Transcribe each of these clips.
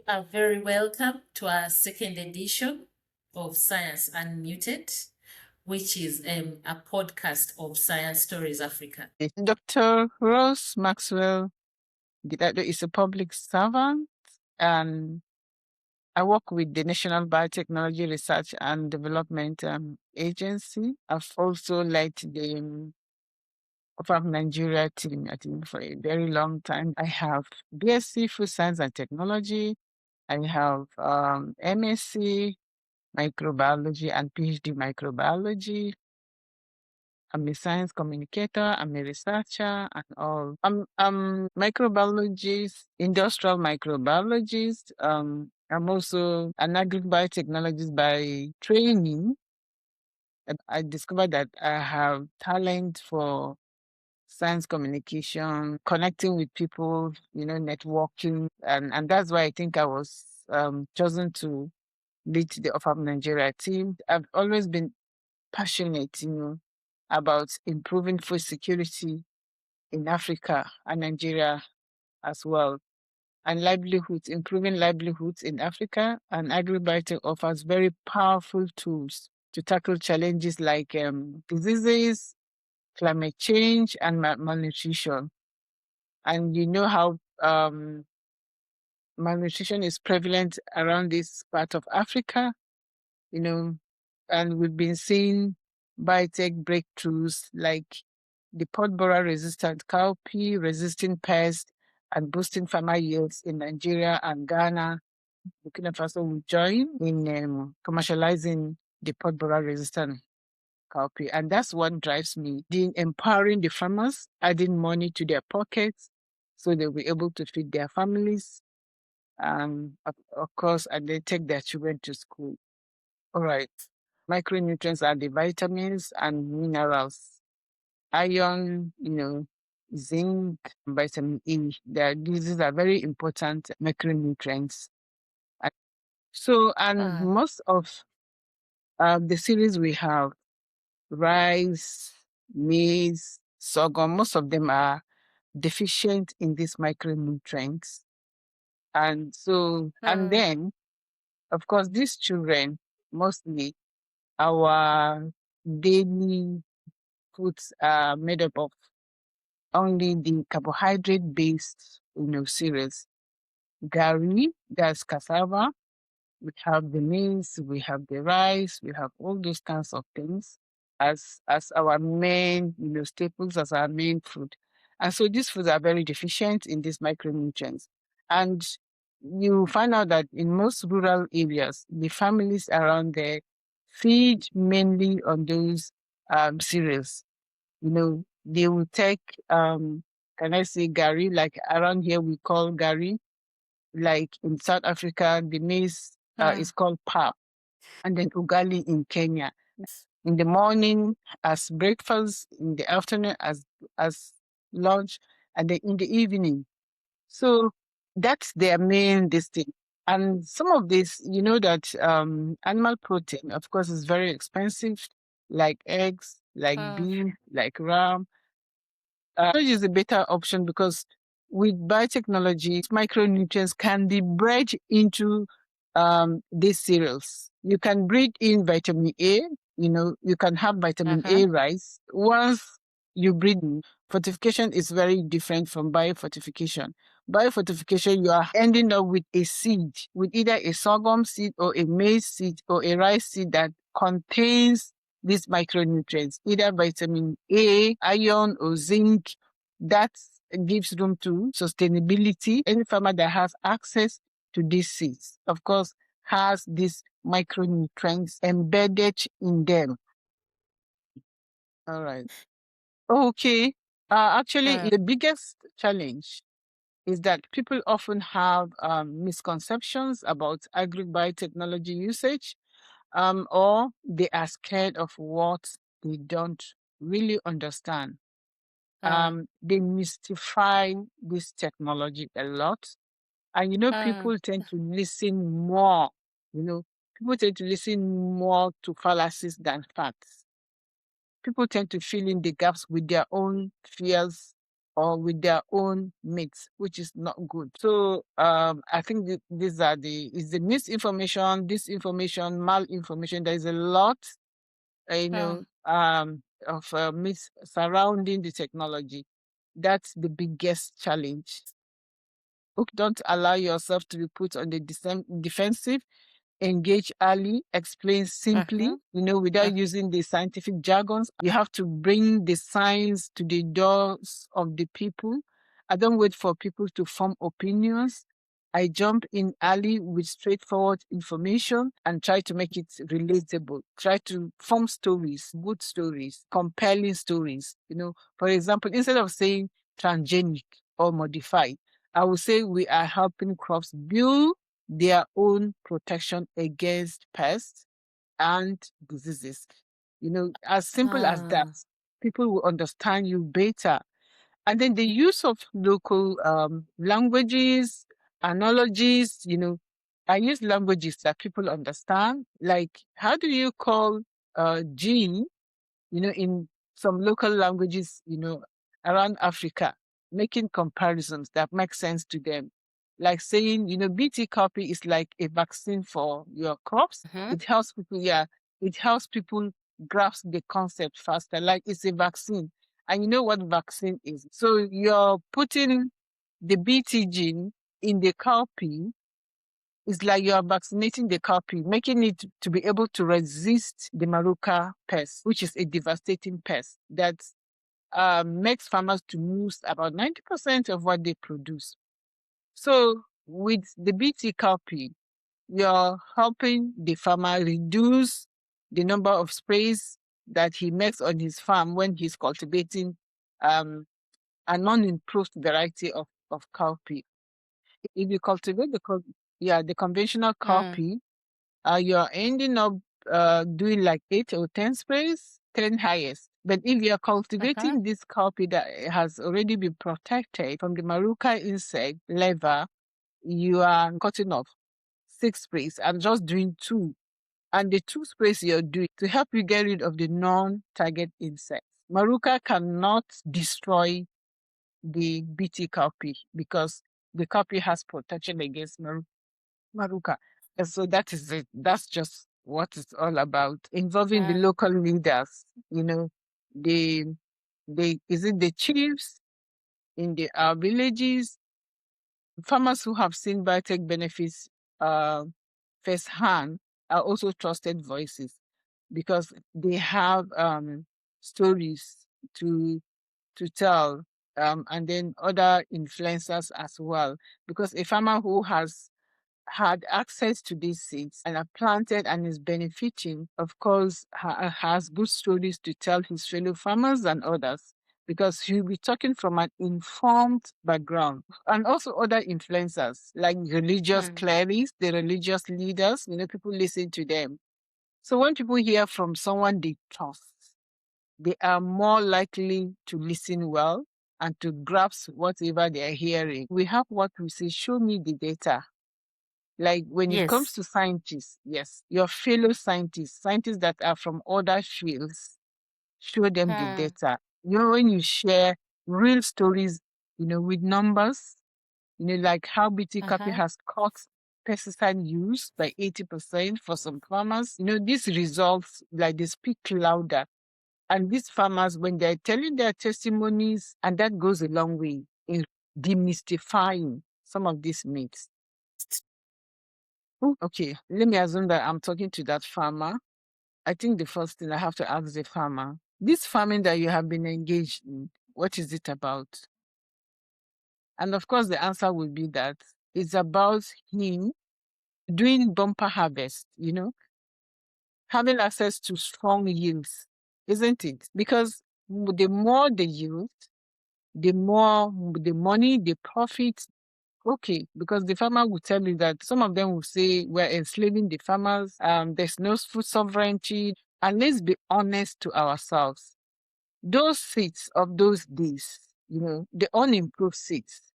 are very welcome to our second edition of Science Unmuted, which is a podcast of Science Stories Africa. Dr. Rose Maxwell Gidado is a public servant, and I work with the National Biotechnology Research and Development Agency. I've also led the from Nigeria team, I think, for a very long time. I have BSc Food Science and Technology. I have MSc Microbiology and PhD Microbiology. I'm a science communicator. I'm a researcher and all. I'm microbiologist, industrial microbiologist. I'm also an agribiotechnologist by training. I discovered that I have talent for science communication, connecting with people, networking. And that's why I think I was chosen to lead the OFAM Nigeria team. I've always been passionate, about improving food security in Africa and Nigeria as well. And livelihoods, improving livelihoods in Africa. And AgriBiotech offers very powerful tools to tackle challenges like diseases, climate change, and malnutrition. And you know how malnutrition is prevalent around this part of Africa, and we've been seeing biotech breakthroughs like the pod borer resistant cowpea, resisting pests, and boosting farmer yields in Nigeria and Ghana. Burkina Faso will join in commercializing the pod borer resistant cowpea. And that's what drives me, empowering the farmers, adding money to their pockets so they'll be able to feed their families, of course, and they take their children to school. All right. Micronutrients are the vitamins and minerals. Iron, zinc, vitamin E. These are very important macronutrients. And most of the series we have, rice, maize, sorghum, most of them are deficient in these micronutrients. And then, of course, these children, mostly our daily foods are made up of only the carbohydrate-based, cereals. Gari, that's cassava. We have the maize, we have the rice, we have all those kinds of things as our main, staples, as our main food. And so these foods are very deficient in these micronutrients. And you find out that in most rural areas, the families around there feed mainly on those cereals. They will take, can I say gari? Like around here, we call gari. Like in South Africa, the maize is called pap. And then ugali in Kenya. In the morning as breakfast, in the afternoon as lunch, and then in the evening. So that's their main thing. And some of this, that animal protein, of course, is very expensive, like eggs, like beef, like ram. Storage is a better option because with biotechnology, micronutrients can be bred into these cereals. You can breed in vitamin A, you can have vitamin A rice. Once you breed, fortification is very different from biofortification. Biofortification, you are ending up with a seed, with either a sorghum seed or a maize seed or a rice seed that contains these micronutrients, either vitamin A, iron, or zinc. That gives room to sustainability. Any farmer that has access to these seeds, of course, has these micronutrients embedded in them. All right. Okay. Actually, the biggest challenge is that people often have misconceptions about agri-biotechnology usage, or they are scared of what they don't really understand. They mystify this technology a lot. And, people tend to listen more, people tend to listen more to fallacies than facts. People tend to fill in the gaps with their own fears or with their own mates, which is not good. So I think these are is the misinformation, disinformation, malinformation. There is a lot, of myths surrounding the technology. That's the biggest challenge. Don't allow yourself to be put on the defensive. Engage early, explain simply, without using the scientific jargons. You have to bring the science to the doors of the people. I don't wait for people to form opinions. I jump in early with straightforward information and try to make it relatable. Try to form stories, good stories, compelling stories. For example, instead of saying transgenic or modified, I would say we are helping crops build their own protection against pests and diseases. As simple as that, people will understand you better. And then the use of local languages, analogies, I use languages that people understand. Like, how do you call gene, in some local languages, around Africa, making comparisons that make sense to them. Like saying, BT copy is like a vaccine for your crops. It helps people, it helps people grasp the concept faster. Like it's a vaccine. And you know what vaccine is. So you're putting the BT gene in the cowpea. It's like you are vaccinating the cowpea, making it to be able to resist the Maruca pest, which is a devastating pest that makes farmers to lose about 90% of what they produce. So with the BT cowpea, you're helping the farmer reduce the number of sprays that he makes on his farm when he's cultivating a non-improved variety of cowpea. If you cultivate the conventional cowpea, you're ending up doing like 8 or 10 sprays, 10 highest. But if you're cultivating this cowpea that has already been protected from the Maruca insect larva, you are cutting off 6 sprays and just doing 2. And the 2 sprays you're doing to help you get rid of the non-target insects. Maruca cannot destroy the BT cowpea because the cowpea has protection against Maruca. And so that is it. That's just what it's all about. Involving the local leaders, the is it the chiefs in our villages, farmers who have seen biotech benefits firsthand are also trusted voices because they have stories to tell, and then other influencers as well. Because a farmer who has had access to these seeds and are planted and is benefiting, of course, has good stories to tell his fellow farmers and others because he'll be talking from an informed background. And also other influencers like religious clerics, the religious leaders, people listen to them. So when people hear from someone they trust, they are more likely to listen well and to grasp whatever they are hearing. We have what we say, show me the data. Like when it comes to scientists, yes, your fellow scientists that are from other fields, show them the data. When you share real stories, with numbers, like how BT copy has cut pesticide use by 80% for some farmers. These results, like they speak louder. And these farmers, when they're telling their testimonies, and that goes a long way in demystifying some of these myths. Okay, let me assume that I'm talking to that farmer. I think the first thing I have to ask the farmer, this farming that you have been engaged in, what is it about? And of course, the answer will be that it's about him doing bumper harvest, having access to strong yields, isn't it? Because the more the yield, the more the money, the profit. Okay, because the farmer will tell you that some of them will say we're enslaving the farmers, there's no food sovereignty. And let's be honest to ourselves. Those seeds of those days, the unimproved seeds,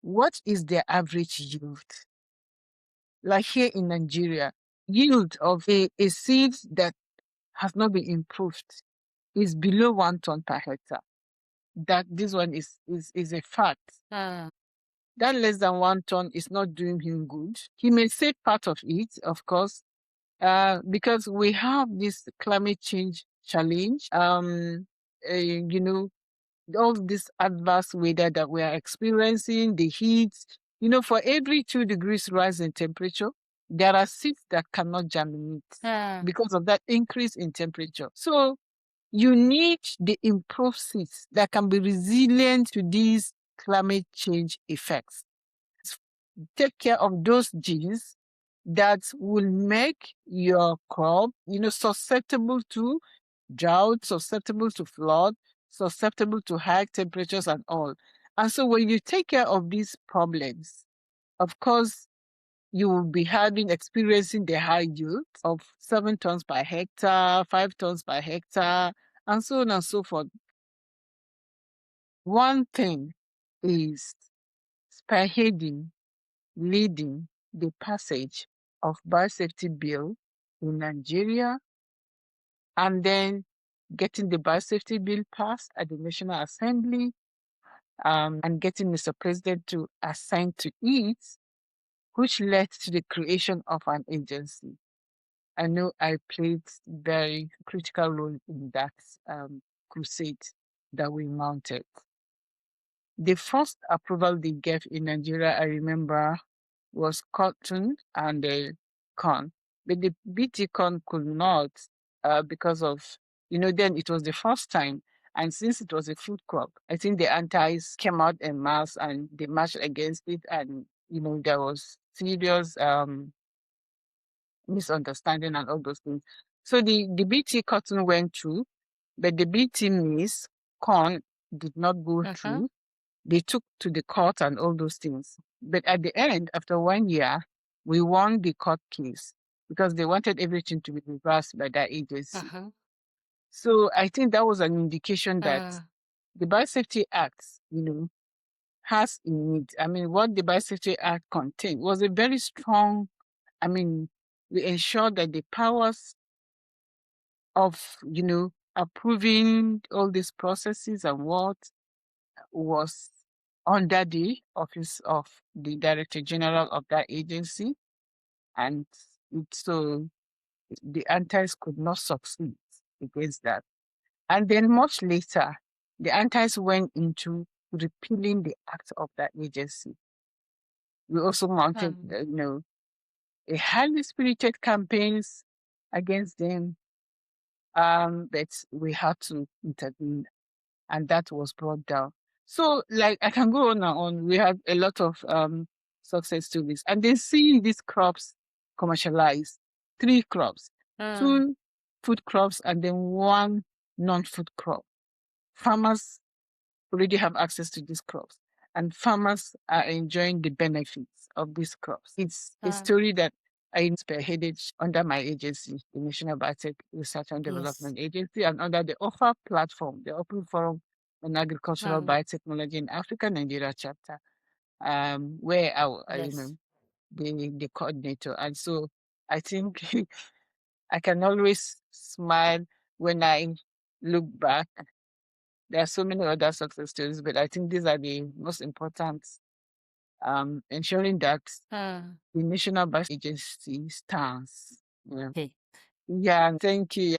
what is their average yield? Like here in Nigeria, yield of a seed that has not been improved is below 1 ton per hectare. that this one is a fact. That less than 1 ton is not doing him good. He may say part of it, of course, because we have this climate change challenge. You know, all this adverse weather that we are experiencing, the heat. You know, for every 2 degrees rise in temperature, there are seeds that cannot germinate because of that increase in temperature. So you need the improved seeds that can be resilient to these climate change effects. Take care of those genes that will make your crop, susceptible to drought, susceptible to flood, susceptible to high temperatures and all. And so when you take care of these problems, of course, you will be experiencing the high yield of 7 tons per hectare, 5 tons per hectare, and so on and so forth. One thing is spearheading, leading the passage of biosafety bill in Nigeria, and then getting the biosafety bill passed at the National Assembly, and getting Mr. President to assign to it, which led to the creation of an agency. I know I played very critical role in that crusade that we mounted. The first approval they gave in Nigeria, I remember, was cotton and corn. But the BT corn could not, because of, then it was the first time. And since it was a food crop, I think the antis came out en masse and they marched against it. And, there was serious misunderstanding and all those things. So the BT cotton went through, but the BT maize, corn, did not go through. They took to the court and all those things. But at the end, after 1 year, we won the court case because they wanted everything to be reversed by that agency. So I think that was an indication that the Biosafety Act, has in it. I mean, what the Biosafety Act contained was a very strong, we ensured that the powers of, approving all these processes and what was under the office of the Director General of that agency. And so the antis could not succeed against that. And then much later, the antis went into repealing the act of that agency. We also mounted, a highly spirited campaigns against them, but we had to intervene, and that was brought down. So, like, I can go on and on. We had a lot of success stories, and then seeing these crops commercialized, 3 crops, 2 food crops, and then 1 non-food crop. Farmers already have access to these crops, and farmers are enjoying the benefits of these crops. It's a story that I spearheaded under my agency, the National Biotech Research and Development Agency, and under the OFA platform, the Open Forum on Agricultural Biotechnology in Africa, Nigeria chapter, where the coordinator. And so I think I can always smile when I look back. There are so many other success stories, but I think these are the most important, ensuring that the National Biosafety Agency stands. Yeah. Okay. Yeah, thank you.